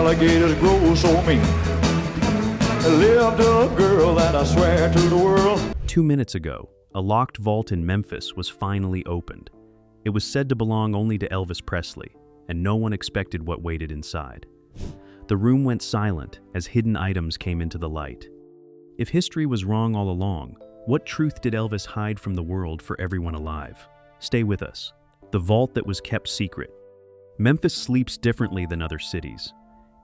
alligators grow so mean. Lived a girl that I swear to the world. 2 minutes ago, a locked vault in Memphis was finally opened. It was said to belong only to Elvis Presley, and no one expected what waited inside. The room went silent as hidden items came into the light. If history was wrong all along, what truth did Elvis hide from the world for everyone alive? Stay with us. The vault that was kept secret. Memphis sleeps differently than other cities.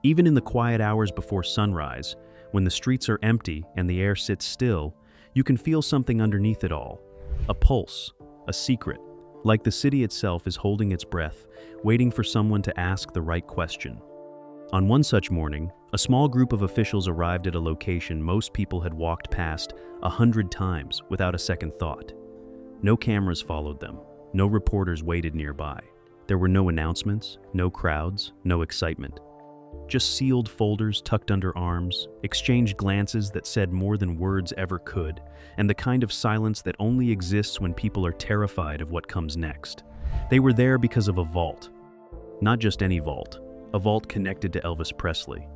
Even in the quiet hours before sunrise, when the streets are empty and the air sits still, you can feel something underneath it all. A pulse, a secret, like the city itself is holding its breath, waiting for someone to ask the right question. On one such morning, a small group of officials arrived at a location most people had walked past 100 times without a second thought. No cameras followed them. No reporters waited nearby. There were no announcements, no crowds, no excitement. Just sealed folders tucked under arms, exchanged glances that said more than words ever could, and the kind of silence that only exists when people are terrified of what comes next. They were there because of a vault. Not just any vault, a vault connected to Elvis Presley.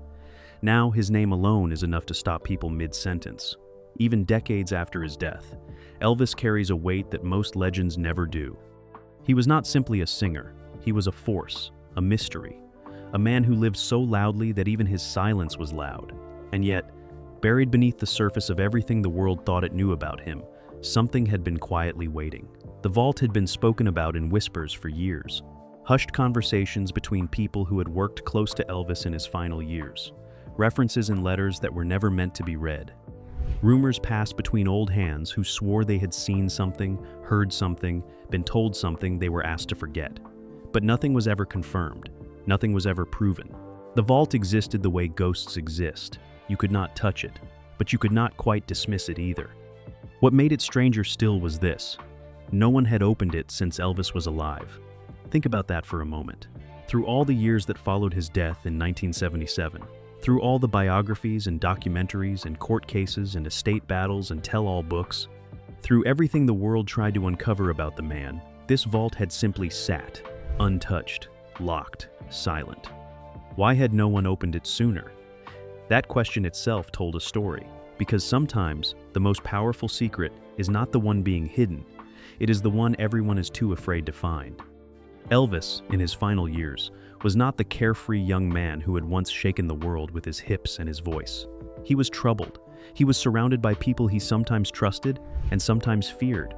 Now, his name alone is enough to stop people mid-sentence. Even decades after his death, Elvis carries a weight that most legends never do. He was not simply a singer, he was a force, a mystery. A man who lived so loudly that even his silence was loud. And yet, buried beneath the surface of everything the world thought it knew about him, something had been quietly waiting. The vault had been spoken about in whispers for years. Hushed conversations between people who had worked close to Elvis in his final years. References in letters that were never meant to be read. Rumors passed between old hands who swore they had seen something, heard something, been told something they were asked to forget. But nothing was ever confirmed. Nothing was ever proven. The vault existed the way ghosts exist. You could not touch it, but you could not quite dismiss it either. What made it stranger still was this. No one had opened it since Elvis was alive. Think about that for a moment. Through all the years that followed his death in 1977, through all the biographies and documentaries and court cases and estate battles and tell-all books, through everything the world tried to uncover about the man, this vault had simply sat, untouched, locked, silent. Why had no one opened it sooner? That question itself told a story, because sometimes the most powerful secret is not the one being hidden, it is the one everyone is too afraid to find. Elvis, in his final years, was not the carefree young man who had once shaken the world with his hips and his voice. He was troubled. He was surrounded by people he sometimes trusted and sometimes feared.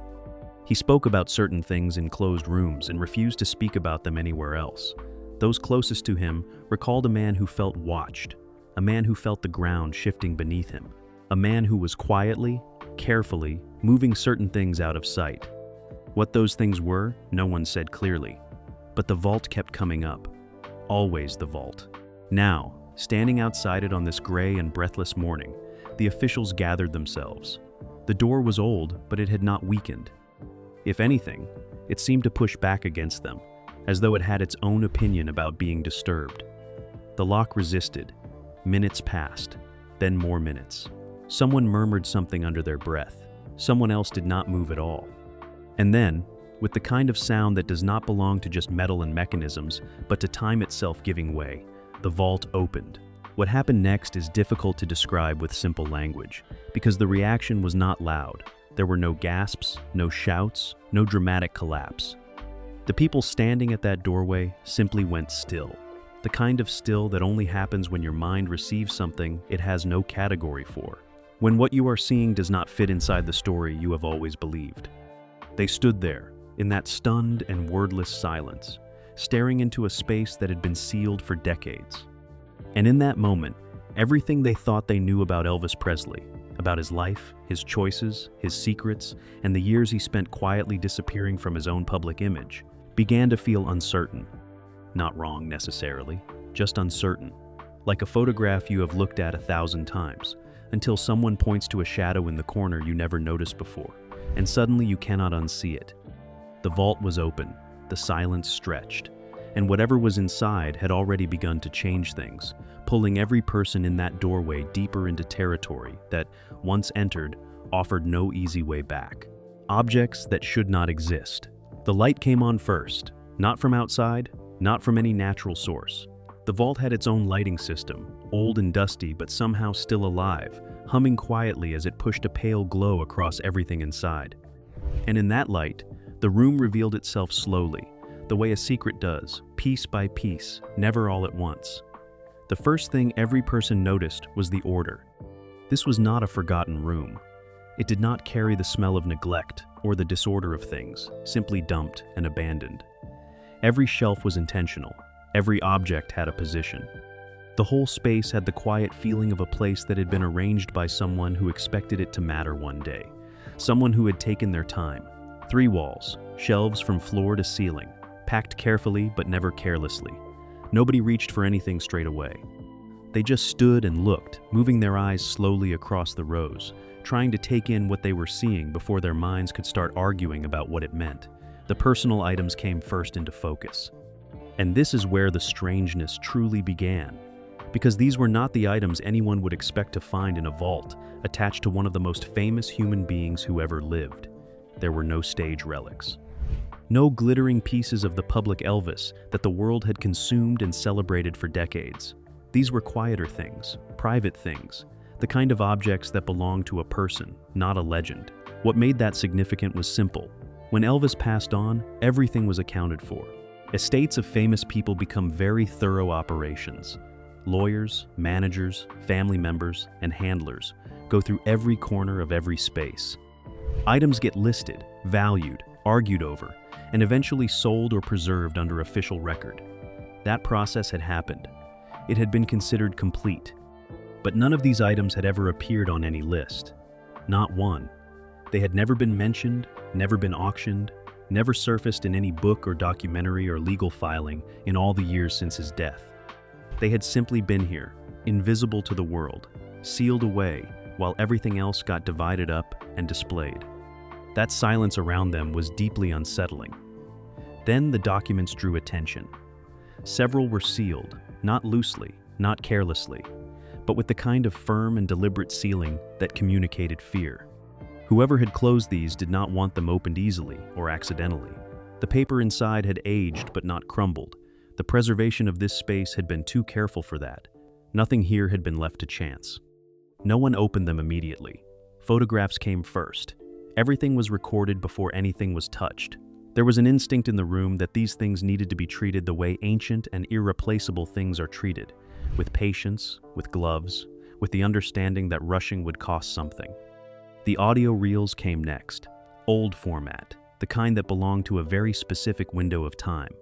He spoke about certain things in closed rooms and refused to speak about them anywhere else. Those closest to him recalled a man who felt watched, a man who felt the ground shifting beneath him, a man who was quietly, carefully, moving certain things out of sight. What those things were, no one said clearly. But the vault kept coming up. Always the vault. Now, standing outside it on this gray and breathless morning, the officials gathered themselves. The door was old, but it had not weakened. If anything, it seemed to push back against them, as though it had its own opinion about being disturbed. The lock resisted. Minutes passed, then more minutes. Someone murmured something under their breath. Someone else did not move at all. And then, with the kind of sound that does not belong to just metal and mechanisms, but to time itself giving way, the vault opened. What happened next is difficult to describe with simple language, because the reaction was not loud. There were no gasps, no shouts, no dramatic collapse. The people standing at that doorway simply went still. The kind of still that only happens when your mind receives something it has no category for. When what you are seeing does not fit inside the story you have always believed. They stood there, in that stunned and wordless silence, staring into a space that had been sealed for decades. And in that moment, everything they thought they knew about Elvis Presley, about his life, his choices, his secrets, and the years he spent quietly disappearing from his own public image, began to feel uncertain. Not wrong necessarily, just uncertain. Like a photograph you have looked at 1,000 times, until someone points to a shadow in the corner you never noticed before, and suddenly you cannot unsee it. The vault was open, the silence stretched, and whatever was inside had already begun to change things, pulling every person in that doorway deeper into territory that, once entered, offered no easy way back. Objects that should not exist. The light came on first, not from outside, not from any natural source. The vault had its own lighting system, old and dusty but somehow still alive, humming quietly as it pushed a pale glow across everything inside. And in that light, the room revealed itself slowly, the way a secret does, piece by piece, never all at once. The first thing every person noticed was the order. This was not a forgotten room. It did not carry the smell of neglect or the disorder of things, simply dumped and abandoned. Every shelf was intentional. Every object had a position. The whole space had the quiet feeling of a place that had been arranged by someone who expected it to matter one day. Someone who had taken their time. 3 walls, shelves from floor to ceiling, packed carefully but never carelessly. Nobody reached for anything straight away. They just stood and looked, moving their eyes slowly across the rows, trying to take in what they were seeing before their minds could start arguing about what it meant. The personal items came first into focus. And this is where the strangeness truly began, because these were not the items anyone would expect to find in a vault attached to one of the most famous human beings who ever lived. There were no stage relics. No glittering pieces of the public Elvis that the world had consumed and celebrated for decades. These were quieter things, private things, the kind of objects that belonged to a person, not a legend. What made that significant was simple. When Elvis passed on, everything was accounted for. Estates of famous people become very thorough operations. Lawyers, managers, family members, and handlers go through every corner of every space. Items get listed, valued, argued over, and eventually sold or preserved under official record. That process had happened. It had been considered complete. But none of these items had ever appeared on any list. Not one. They had never been mentioned, never been auctioned, never surfaced in any book or documentary or legal filing in all the years since his death. They had simply been here, invisible to the world, sealed away while everything else got divided up and displayed. That silence around them was deeply unsettling. Then the documents drew attention. Several were sealed, not loosely, not carelessly, but with the kind of firm and deliberate sealing that communicated fear. Whoever had closed these did not want them opened easily or accidentally. The paper inside had aged but not crumbled. The preservation of this space had been too careful for that. Nothing here had been left to chance. No one opened them immediately. Photographs came first. Everything was recorded before anything was touched. There was an instinct in the room that these things needed to be treated the way ancient and irreplaceable things are treated, with patience, with gloves, with the understanding that rushing would cost something. The audio reels came next, old format, the kind that belonged to a very specific window of time.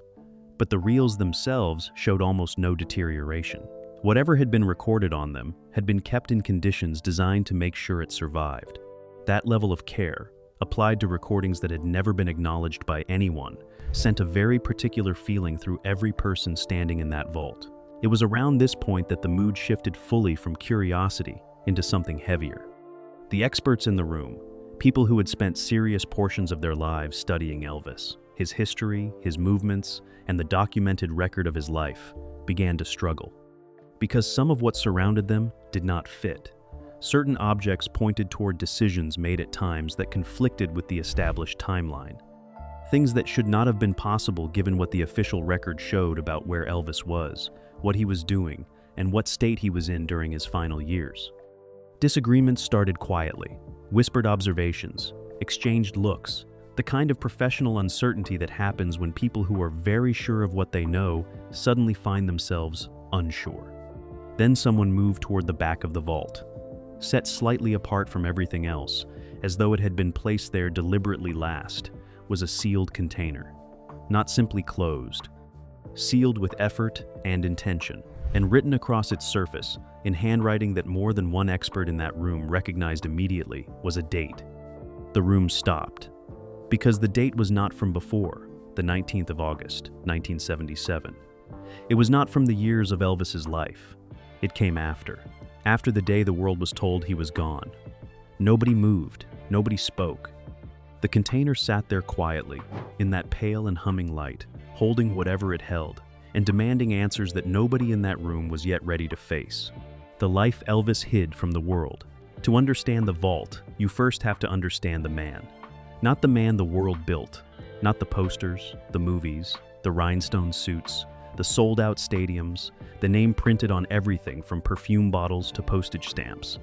But the reels themselves showed almost no deterioration. Whatever had been recorded on them had been kept in conditions designed to make sure it survived. That level of care, applied to recordings that had never been acknowledged by anyone, sent a very particular feeling through every person standing in that vault. It was around this point that the mood shifted fully from curiosity into something heavier. The experts in the room, people who had spent serious portions of their lives studying Elvis, his history, his movements, and the documented record of his life, began to struggle. Because some of what surrounded them did not fit. Certain objects pointed toward decisions made at times that conflicted with the established timeline. Things that should not have been possible given what the official record showed about where Elvis was, what he was doing, and what state he was in during his final years. Disagreements started quietly, whispered observations, exchanged looks, the kind of professional uncertainty that happens when people who are very sure of what they know suddenly find themselves unsure. Then someone moved toward the back of the vault, set slightly apart from everything else, as though it had been placed there deliberately last, was a sealed container. Not simply closed, sealed with effort and intention, and written across its surface, in handwriting that more than one expert in that room recognized immediately, was a date. The room stopped. Because the date was not from before, the 19th of August, 1977. It was not from the years of Elvis's life. It came after the day the world was told he was gone. Nobody moved, nobody spoke. The container sat there quietly, in that pale and humming light, holding whatever it held, and demanding answers that nobody in that room was yet ready to face. The life Elvis hid from the world. To understand the vault, you first have to understand the man. Not the man the world built, not the posters, the movies, the rhinestone suits, the sold-out stadiums, the name printed on everything from perfume bottles to postage stamps.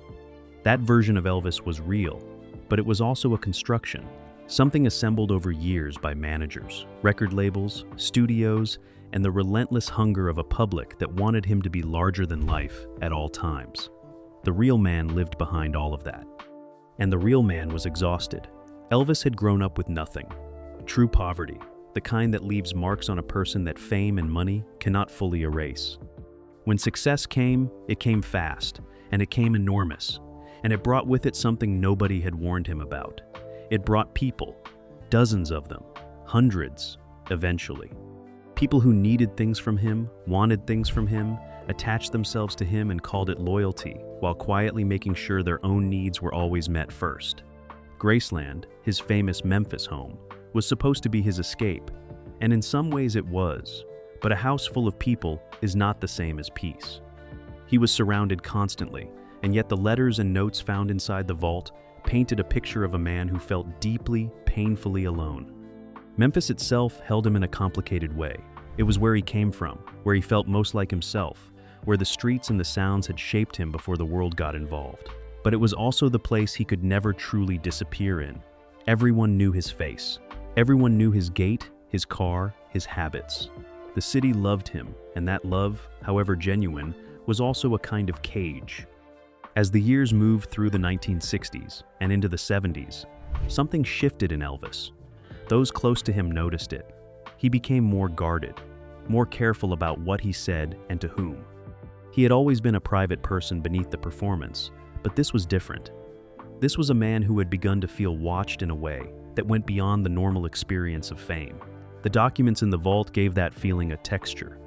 That version of Elvis was real, but it was also a construction, something assembled over years by managers, record labels, studios, and the relentless hunger of a public that wanted him to be larger than life at all times. The real man lived behind all of that. And the real man was exhausted. Elvis had grown up with nothing. True poverty, the kind that leaves marks on a person that fame and money cannot fully erase. When success came, it came fast, and it came enormous, and it brought with it something nobody had warned him about. It brought people, dozens of them, hundreds, eventually. People who needed things from him, wanted things from him, attached themselves to him and called it loyalty, while quietly making sure their own needs were always met first. Graceland, his famous Memphis home, was supposed to be his escape, and in some ways it was, but a house full of people is not the same as peace. He was surrounded constantly, and yet the letters and notes found inside the vault painted a picture of a man who felt deeply, painfully alone. Memphis itself held him in a complicated way. It was where he came from, where he felt most like himself, where the streets and the sounds had shaped him before the world got involved. But it was also the place he could never truly disappear in. Everyone knew his face. Everyone knew his gait, his car, his habits. The city loved him, and that love, however genuine, was also a kind of cage. As the years moved through the 1960s and into the 70s, something shifted in Elvis. Those close to him noticed it. He became more guarded, more careful about what he said and to whom. He had always been a private person beneath the performance, but this was different. This was a man who had begun to feel watched in a way that went beyond the normal experience of fame. The documents in the vault gave that feeling a texture.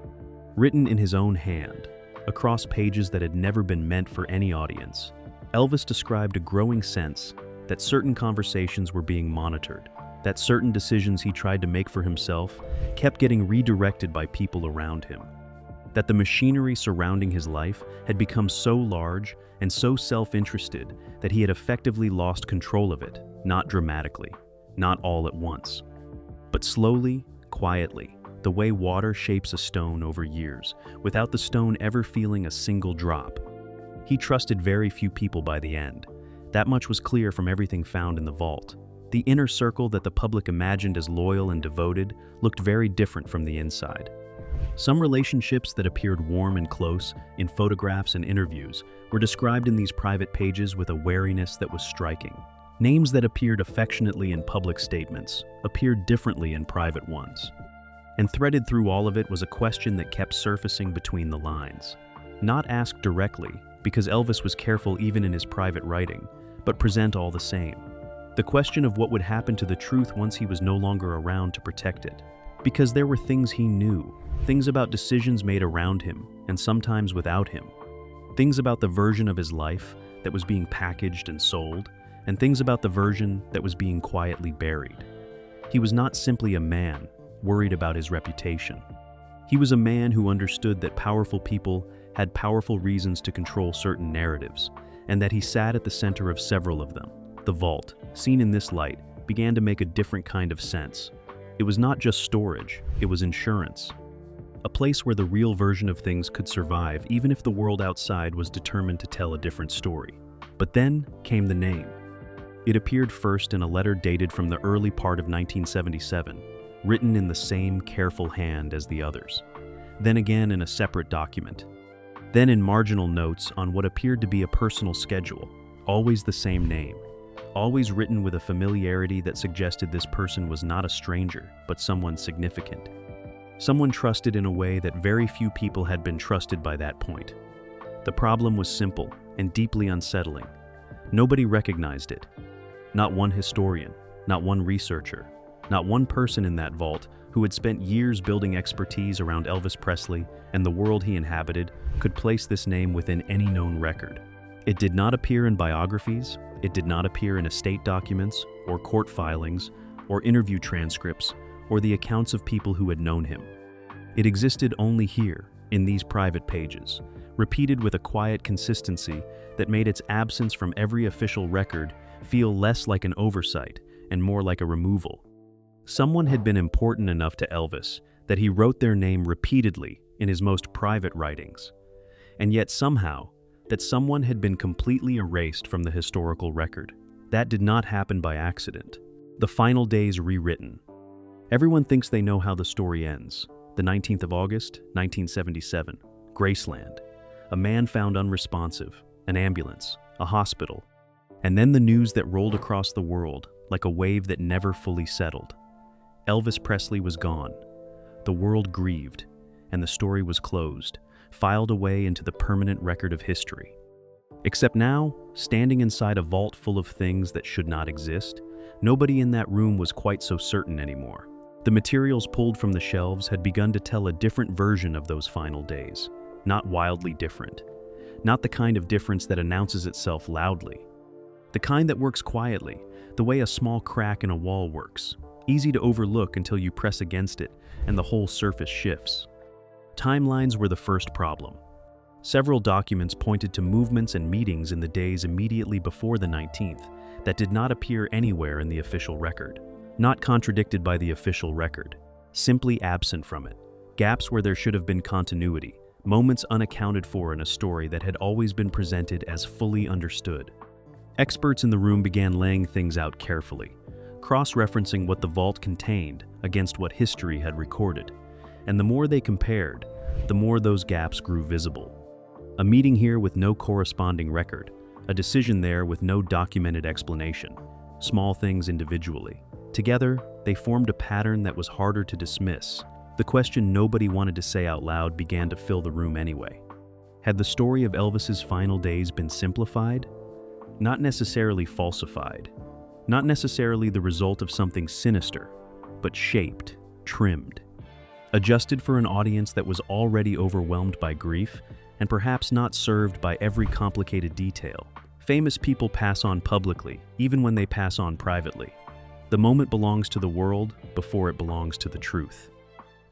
Written in his own hand, across pages that had never been meant for any audience, Elvis described a growing sense that certain conversations were being monitored, that certain decisions he tried to make for himself kept getting redirected by people around him, that the machinery surrounding his life had become so large and so self-interested that he had effectively lost control of it, not dramatically, not all at once, but slowly, quietly, the way water shapes a stone over years, without the stone ever feeling a single drop. He trusted very few people by the end. That much was clear from everything found in the vault. The inner circle that the public imagined as loyal and devoted looked very different from the inside. Some relationships that appeared warm and close in photographs and interviews were described in these private pages with a wariness that was striking. Names that appeared affectionately in public statements appeared differently in private ones. And threaded through all of it was a question that kept surfacing between the lines. Not asked directly, because Elvis was careful even in his private writing, but present all the same. The question of what would happen to the truth once he was no longer around to protect it. Because there were things he knew, things about decisions made around him, and sometimes without him. Things about the version of his life that was being packaged and sold, and things about the version that was being quietly buried. He was not simply a man worried about his reputation. He was a man who understood that powerful people had powerful reasons to control certain narratives, and that he sat at the center of several of them. The vault, seen in this light, began to make a different kind of sense. It was not just storage, it was insurance. A place where the real version of things could survive even if the world outside was determined to tell a different story. But then came the name. It appeared first in a letter dated from the early part of 1977, written in the same careful hand as the others. Then again in a separate document. Then in marginal notes on what appeared to be a personal schedule, always the same name. Always written with a familiarity that suggested this person was not a stranger, but someone significant. Someone trusted in a way that very few people had been trusted by that point. The problem was simple and deeply unsettling. Nobody recognized it. Not one historian, not one researcher, not one person in that vault who had spent years building expertise around Elvis Presley and the world he inhabited could place this name within any known record. It did not appear in biographies, it did not appear in estate documents, or court filings, or interview transcripts, or the accounts of people who had known him. It existed only here, in these private pages, repeated with a quiet consistency that made its absence from every official record feel less like an oversight and more like a removal. Someone had been important enough to Elvis that he wrote their name repeatedly in his most private writings, and yet somehow that someone had been completely erased from the historical record. That did not happen by accident. The final days rewritten. Everyone thinks they know how the story ends. The 19th of August, 1977, Graceland. A man found unresponsive, an ambulance, a hospital, and then the news that rolled across the world like a wave that never fully settled. Elvis Presley was gone. The world grieved, and the story was closed, filed away into the permanent record of history. Except now, standing inside a vault full of things that should not exist, nobody in that room was quite so certain anymore. The materials pulled from the shelves had begun to tell a different version of those final days, not wildly different, not the kind of difference that announces itself loudly, the kind that works quietly, the way a small crack in a wall works, easy to overlook until you press against it and the whole surface shifts. Timelines were the first problem. Several documents pointed to movements and meetings in the days immediately before the 19th that did not appear anywhere in the official record. Not contradicted by the official record, simply absent from it. Gaps where there should have been continuity, moments unaccounted for in a story that had always been presented as fully understood. Experts in the room began laying things out carefully, cross-referencing what the vault contained against what history had recorded. And the more they compared, the more those gaps grew visible. A meeting here with no corresponding record, a decision there with no documented explanation, small things individually. Together, they formed a pattern that was harder to dismiss. The question nobody wanted to say out loud began to fill the room anyway. Had the story of Elvis's final days been simplified? Not necessarily falsified. Not necessarily the result of something sinister, but shaped, trimmed. Adjusted for an audience that was already overwhelmed by grief and perhaps not served by every complicated detail. Famous people pass on publicly, even when they pass on privately. The moment belongs to the world before it belongs to the truth.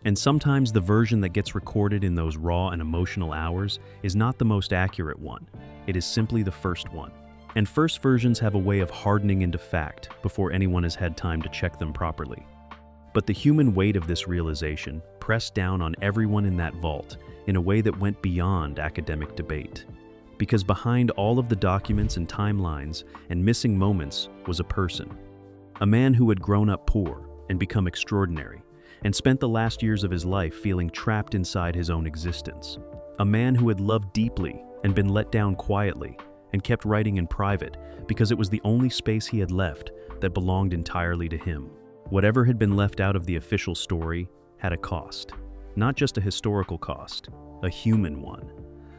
And sometimes the version that gets recorded in those raw and emotional hours is not the most accurate one. It is simply the first one. And first versions have a way of hardening into fact before anyone has had time to check them properly. But the human weight of this realization pressed down on everyone in that vault in a way that went beyond academic debate. Because behind all of the documents and timelines and missing moments was a person. A man who had grown up poor and become extraordinary, and spent the last years of his life feeling trapped inside his own existence. A man who had loved deeply and been let down quietly, and kept writing in private because it was the only space he had left that belonged entirely to him. Whatever had been left out of the official story had a cost. Not just a historical cost, a human one.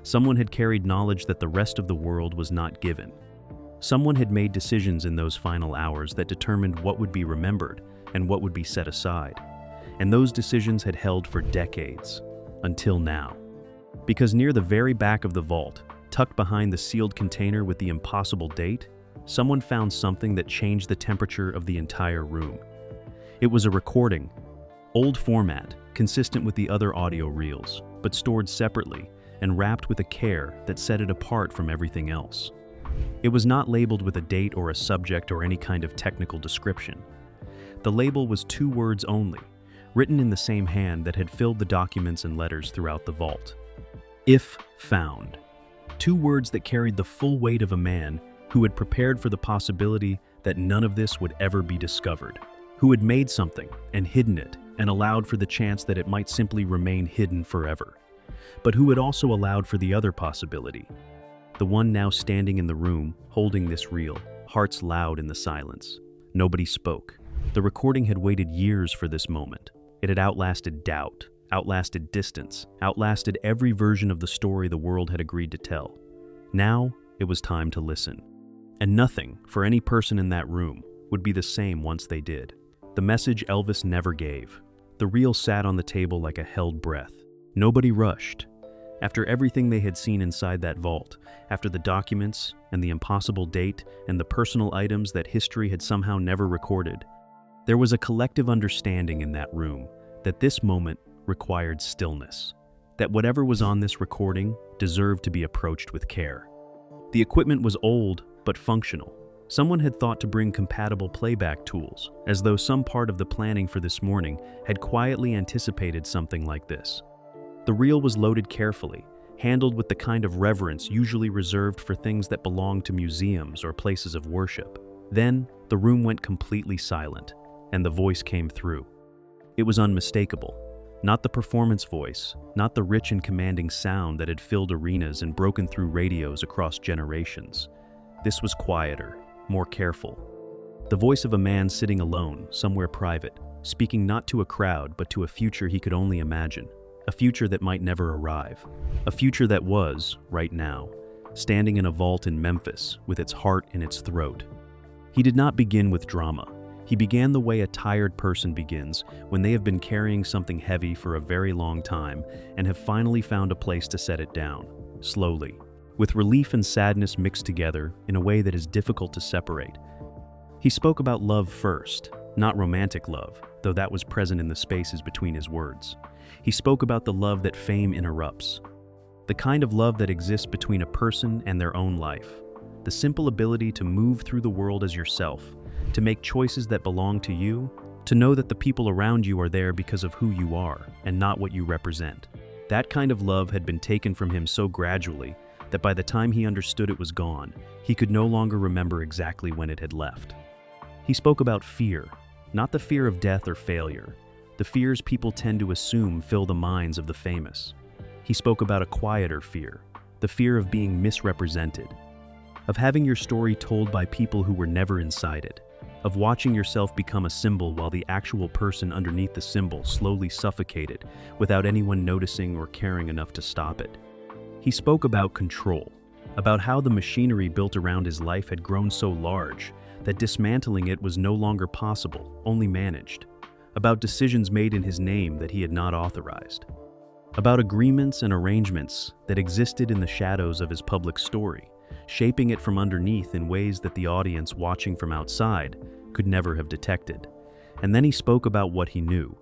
Someone had carried knowledge that the rest of the world was not given. Someone had made decisions in those final hours that determined what would be remembered and what would be set aside. And those decisions had held for decades, until now. Because near the very back of the vault, tucked behind the sealed container with the impossible date, someone found something that changed the temperature of the entire room. It was a recording, old format, consistent with the other audio reels, but stored separately and wrapped with a care that set it apart from everything else. It was not labeled with a date or a subject or any kind of technical description. The label was 2 words only, written in the same hand that had filled the documents and letters throughout the vault. If found. 2 words that carried the full weight of a man who had prepared for the possibility that none of this would ever be discovered, who had made something and hidden it and allowed for the chance that it might simply remain hidden forever, but who had also allowed for the other possibility. The one now standing in the room, holding this reel, hearts loud in the silence. Nobody spoke. The recording had waited years for this moment. It had outlasted doubt, outlasted distance, outlasted every version of the story the world had agreed to tell. Now, it was time to listen. And nothing, for any person in that room, would be the same once they did. The message Elvis never gave. The reel sat on the table like a held breath. Nobody rushed. After everything they had seen inside that vault, after the documents and the impossible date and the personal items that history had somehow never recorded, there was a collective understanding in that room that this moment required stillness, that whatever was on this recording deserved to be approached with care. The equipment was old but functional. Someone had thought to bring compatible playback tools, as though some part of the planning for this morning had quietly anticipated something like this. The reel was loaded carefully, handled with the kind of reverence usually reserved for things that belong to museums or places of worship. Then, the room went completely silent, and the voice came through. It was unmistakable. Not the performance voice, not the rich and commanding sound that had filled arenas and broken through radios across generations. This was quieter, more careful. The voice of a man sitting alone, somewhere private, speaking not to a crowd but to a future he could only imagine, a future that might never arrive, a future that was, right now, standing in a vault in Memphis with its heart in its throat. He did not begin with drama. He began the way a tired person begins when they have been carrying something heavy for a very long time and have finally found a place to set it down, slowly, with relief and sadness mixed together in a way that is difficult to separate. He spoke about love first, not romantic love, though that was present in the spaces between his words. He spoke about the love that fame interrupts, the kind of love that exists between a person and their own life, the simple ability to move through the world as yourself, to make choices that belong to you, to know that the people around you are there because of who you are and not what you represent. That kind of love had been taken from him so gradually that by the time he understood it was gone, he could no longer remember exactly when it had left. He spoke about fear, not the fear of death or failure, the fears people tend to assume fill the minds of the famous. He spoke about a quieter fear, the fear of being misrepresented, of having your story told by people who were never inside it, of watching yourself become a symbol while the actual person underneath the symbol slowly suffocated without anyone noticing or caring enough to stop it. He spoke about control, about how the machinery built around his life had grown so large that dismantling it was no longer possible, only managed, about decisions made in his name that he had not authorized, about agreements and arrangements that existed in the shadows of his public story, shaping it from underneath in ways that the audience watching from outside could never have detected. And then he spoke about what he knew.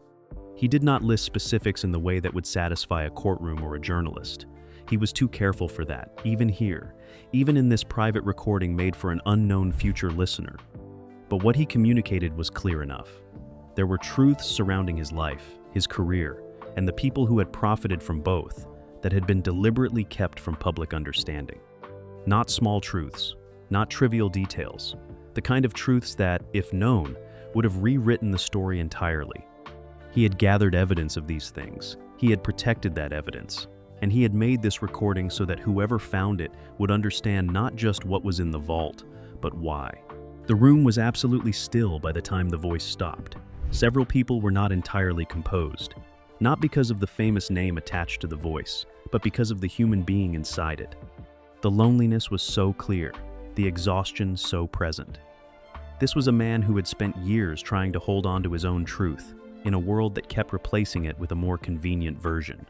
He did not list specifics in the way that would satisfy a courtroom or a journalist. He was too careful for that, even here, even in this private recording made for an unknown future listener. But what he communicated was clear enough. There were truths surrounding his life, his career, and the people who had profited from both that had been deliberately kept from public understanding. Not small truths, not trivial details, the kind of truths that, if known, would have rewritten the story entirely. He had gathered evidence of these things, he had protected that evidence, and he had made this recording so that whoever found it would understand not just what was in the vault, but why. The room was absolutely still by the time the voice stopped. Several people were not entirely composed, not because of the famous name attached to the voice, but because of the human being inside it. The loneliness was so clear, the exhaustion so present. This was a man who had spent years trying to hold on to his own truth, in a world that kept replacing it with a more convenient version.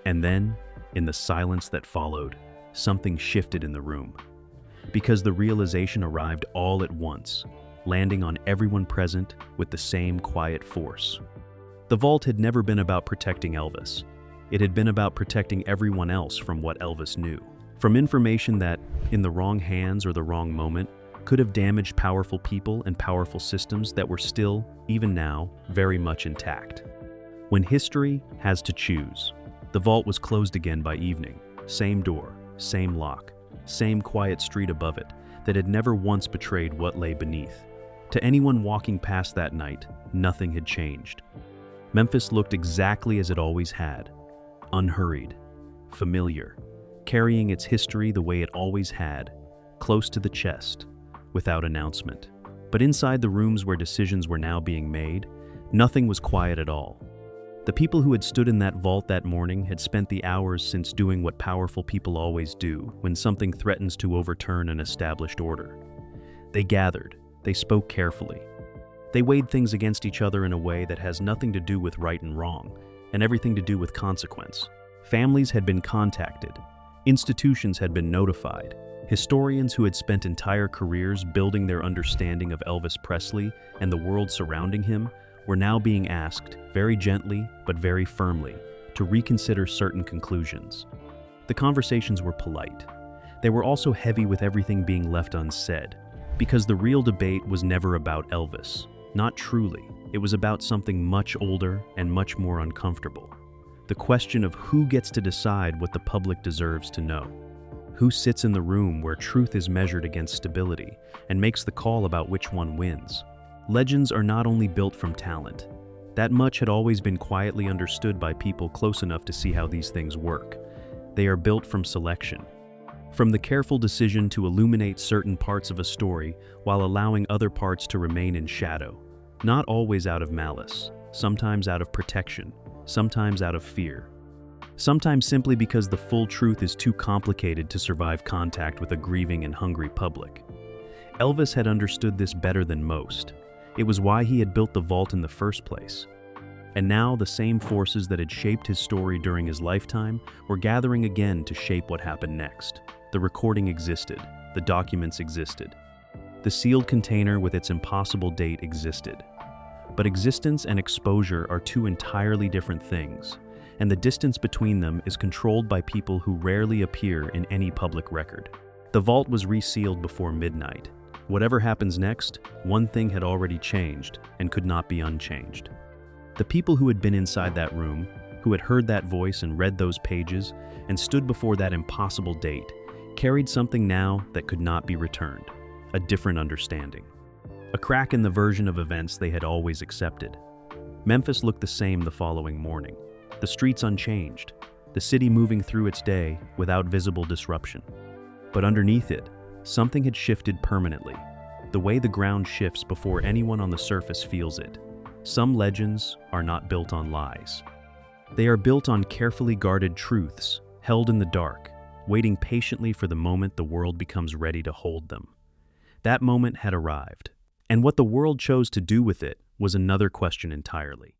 And then, in the silence that followed, something shifted in the room. Because the realization arrived all at once, landing on everyone present with the same quiet force. The vault had never been about protecting Elvis. It had been about protecting everyone else from what Elvis knew. From information that, in the wrong hands or the wrong moment, could have damaged powerful people and powerful systems that were still, even now, very much intact. When history has to choose, the vault was closed again by evening. Same door, same lock, same quiet street above it that had never once betrayed what lay beneath. To anyone walking past that night, nothing had changed. Memphis looked exactly as it always had, unhurried, familiar, carrying its history the way it always had, close to the chest, without announcement. But inside the rooms where decisions were now being made, nothing was quiet at all. The people who had stood in that vault that morning had spent the hours since doing what powerful people always do when something threatens to overturn an established order. They gathered, they spoke carefully. They weighed things against each other in a way that has nothing to do with right and wrong, and everything to do with consequence. Families had been contacted. Institutions had been notified. Historians who had spent entire careers building their understanding of Elvis Presley and the world surrounding him were now being asked, very gently but very firmly, to reconsider certain conclusions. The conversations were polite. They were also heavy with everything being left unsaid. Because the real debate was never about Elvis. Not truly. It was about something much older and much more uncomfortable. The question of who gets to decide what the public deserves to know. Who sits in the room where truth is measured against stability and makes the call about which one wins. Legends are not only built from talent. That much had always been quietly understood by people close enough to see how these things work. They are built from selection. From the careful decision to illuminate certain parts of a story while allowing other parts to remain in shadow. Not always out of malice, sometimes out of protection, sometimes out of fear. Sometimes simply because the full truth is too complicated to survive contact with a grieving and hungry public. Elvis had understood this better than most. It was why he had built the vault in the first place. And now the same forces that had shaped his story during his lifetime were gathering again to shape what happened next. The recording existed, the documents existed. The sealed container with its impossible date existed. But existence and exposure are two entirely different things, and the distance between them is controlled by people who rarely appear in any public record. The vault was resealed before midnight. Whatever happens next, one thing had already changed and could not be unchanged. The people who had been inside that room, who had heard that voice and read those pages, and stood before that impossible date, carried something now that could not be returned, a different understanding. A crack in the version of events they had always accepted. Memphis looked the same the following morning, the streets unchanged, the city moving through its day without visible disruption. But underneath it, something had shifted permanently, the way the ground shifts before anyone on the surface feels it. Some legends are not built on lies. They are built on carefully guarded truths, held in the dark, waiting patiently for the moment the world becomes ready to hold them. That moment had arrived, and what the world chose to do with it was another question entirely.